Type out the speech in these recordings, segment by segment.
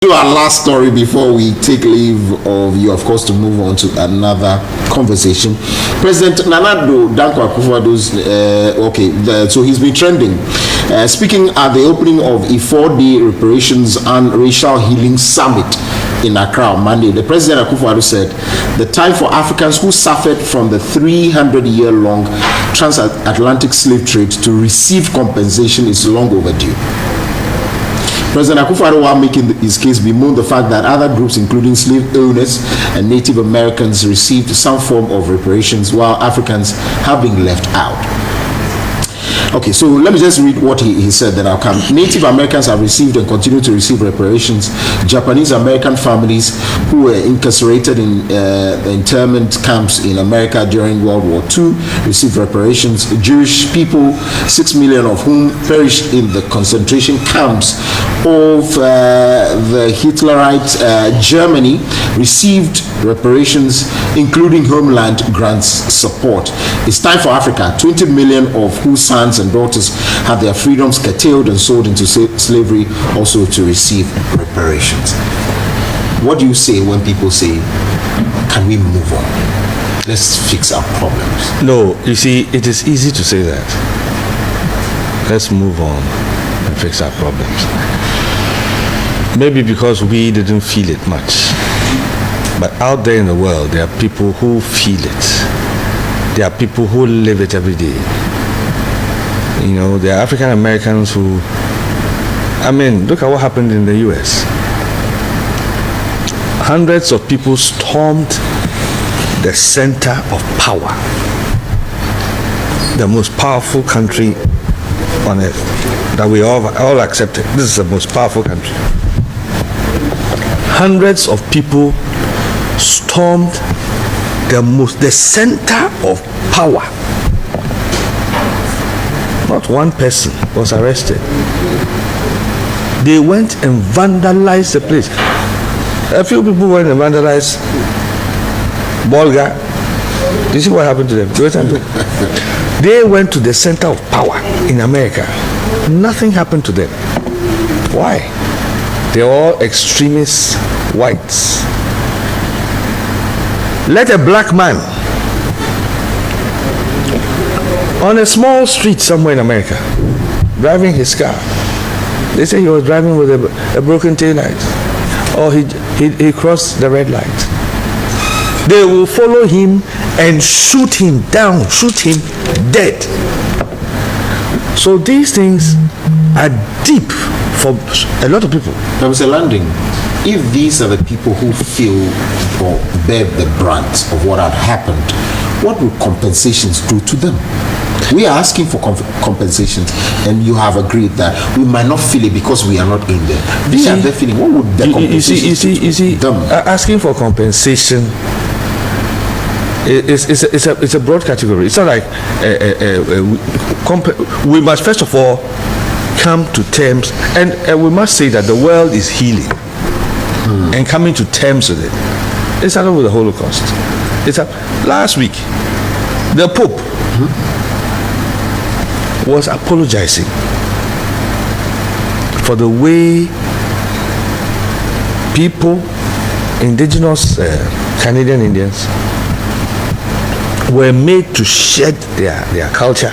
To our last story before we take leave of you, of course, to move on to another conversation. President Nana Dankwa Akufo-Addo's so he's been trending, speaking at the opening of a 4-day reparations and racial healing summit in Accra on Monday. The President Akufo-Addo said the time for Africans who suffered from the 300-year-long transatlantic slave trade to receive compensation is long overdue. President Akufo-Addo, while making his case, bemoaned the fact that other groups, including slave owners and Native Americans, received some form of reparations, while Africans have been left out. Okay, so let me just read what he said, then I'll come. Native Americans have received and continue to receive reparations. Japanese American families who were incarcerated in the internment camps in America during World War II received reparations. Jewish people, 6 million of whom perished in the concentration camps of the Hitlerite Germany, received reparations, including homeland grants support. It's time for Africa, 20 million of whose sons and daughters had their freedoms curtailed and sold into slavery, also to receive reparations. What do you say when people say, can we move on? Let's fix our problems. No, you see, it is easy to say that. Let's move on and fix our problems. Maybe because we didn't feel it much. But out there in the world, there are people who feel it. There are people who live it every day. You know, there are African Americans who, look at what happened in the US. Hundreds of people stormed the center of power, the most powerful country on earth that we all accepted. This is the most powerful country. Hundreds of people stormed the center of power. Not one person was arrested. They went and vandalized the place. A few people went and vandalized Bolga. Do you see what happened to them? They went to the center of power in America. Nothing happened to them. Why? They're all extremist whites. Let a black man on a small street somewhere in America, driving his car. They say he was driving with a broken tail light, or he crossed the red light. They will follow him and shoot him down, shoot him dead. So these things are deep for a lot of people. Mr. Landing, if these are the people who feel or bear the brunt of what had happened, what would compensations do to them? We are asking for compensations, and you have agreed that we might not feel it because we are not in there. They are their feeling. What would the compensations do to them? Asking for compensation it's a broad category. It's not like we must first of all come to terms, and we must say that the world is healing and coming to terms with it. It started with the Holocaust. Last week, the Pope was apologizing for the way people, indigenous Canadian Indians, were made to shed their culture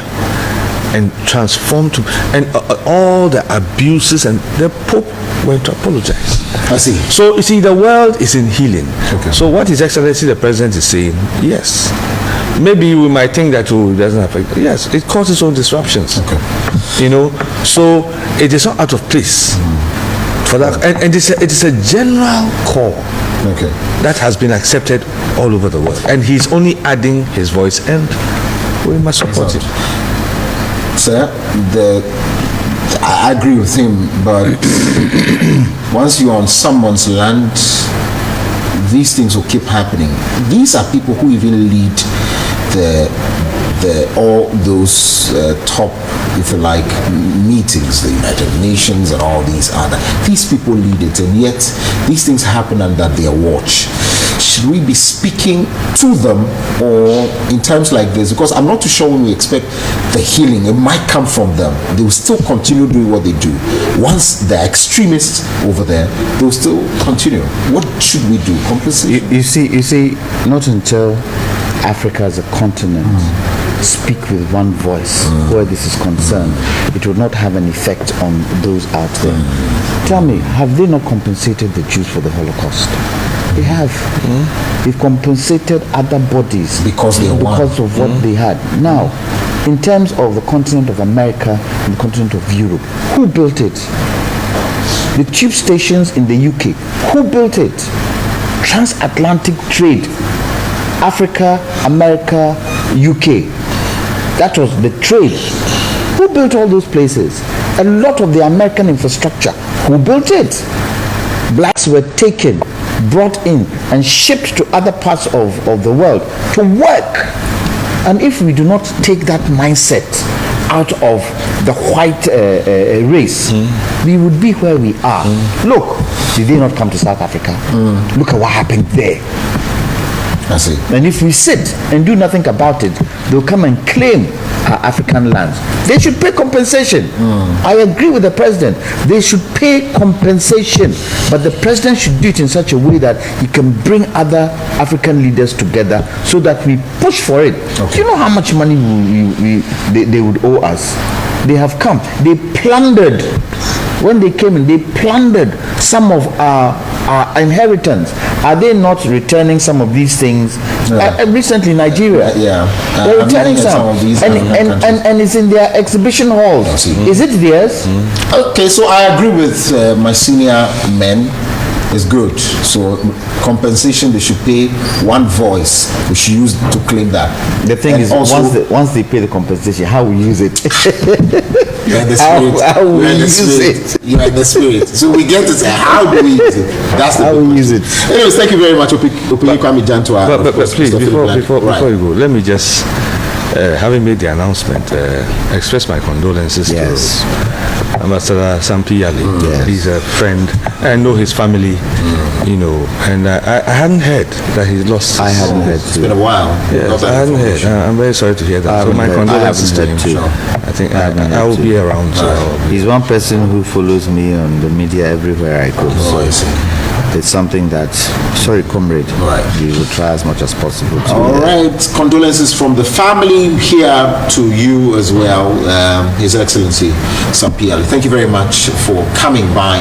and transform to, and all the abuses, and the Pope went to apologize. I see. So you see, the world is in healing. Okay. So what His Excellency the President is saying, yes. Maybe we might think that it doesn't affect. Yes, it causes its own disruptions. Okay. You know, so it is not out of place for that, and it is a general call. Okay. That has been accepted all over the world, and he's only adding his voice, and we must support it. Sir, I agree with him, but once you're on someone's land, these things will keep happening. These are people who even lead all those top, if you like, meetings, the United Nations and all these people lead it, and yet these things happen under their watch. should we be speaking to them, or in times like this? Because I'm not too sure when we expect the healing, it might come from them. They will still continue doing what they do. Once they're extremists over there, they will still continue. What should we do? Compensation? You see, not until Africa as a continent speak with one voice where this is concerned, it will not have an effect on those out there. Tell me, have they not compensated the Jews for the Holocaust? They have. They've compensated other bodies because of what they had. Now, in terms of the continent of America and the continent of Europe, who built it? The tube stations in the UK, who built it? Transatlantic trade, Africa, America, UK. That was the trade. Who built all those places? A lot of the American infrastructure, who built it? Blacks were taken, brought in, and shipped to other parts of the world to work. And if we do not take that mindset out of the white race, we would be where we are. Look, did they not come to South Africa? Look at what happened there. I see. And if we sit and do nothing about it, they'll come and claim our African lands. They should pay compensation. I agree with the president. They should pay compensation, but the president should do it in such a way that he can bring other African leaders together so that we push for it. Okay. Do you know how much money they would owe us? They have come. They plundered. When they came in, they plundered some of our inheritance. Are they not returning some of these things? Recently, Nigeria. They're returning some of these, and it's in their exhibition halls. Is it theirs? Okay, so I agree with my senior men. It's good. So compensation, they should pay one voice. We should use to claim that. The thing is, once they pay the compensation, how we use it? You're in the spirit. How we use it? You're in the spirit. So we get to say, how do we use it? That's the how we use it. Anyways, thank you very much, Opiyikwami Jantua. But please, before you go, let me just, having made the announcement, express my condolences to Ambassador Sampi Ali. He's a friend. I know his family, and I hadn't heard that he lost. I hadn't heard. It's been a while. Yes, I hadn't heard. I'm very sorry to hear that. So my condolences to him. I think I will be around. He's one person who follows me on the media everywhere I go. It's something that, sorry, comrade, we will try as much as possible to. All right, condolences from the family here to you as well, His Excellency Sampi Ali. Thank you very much for coming by.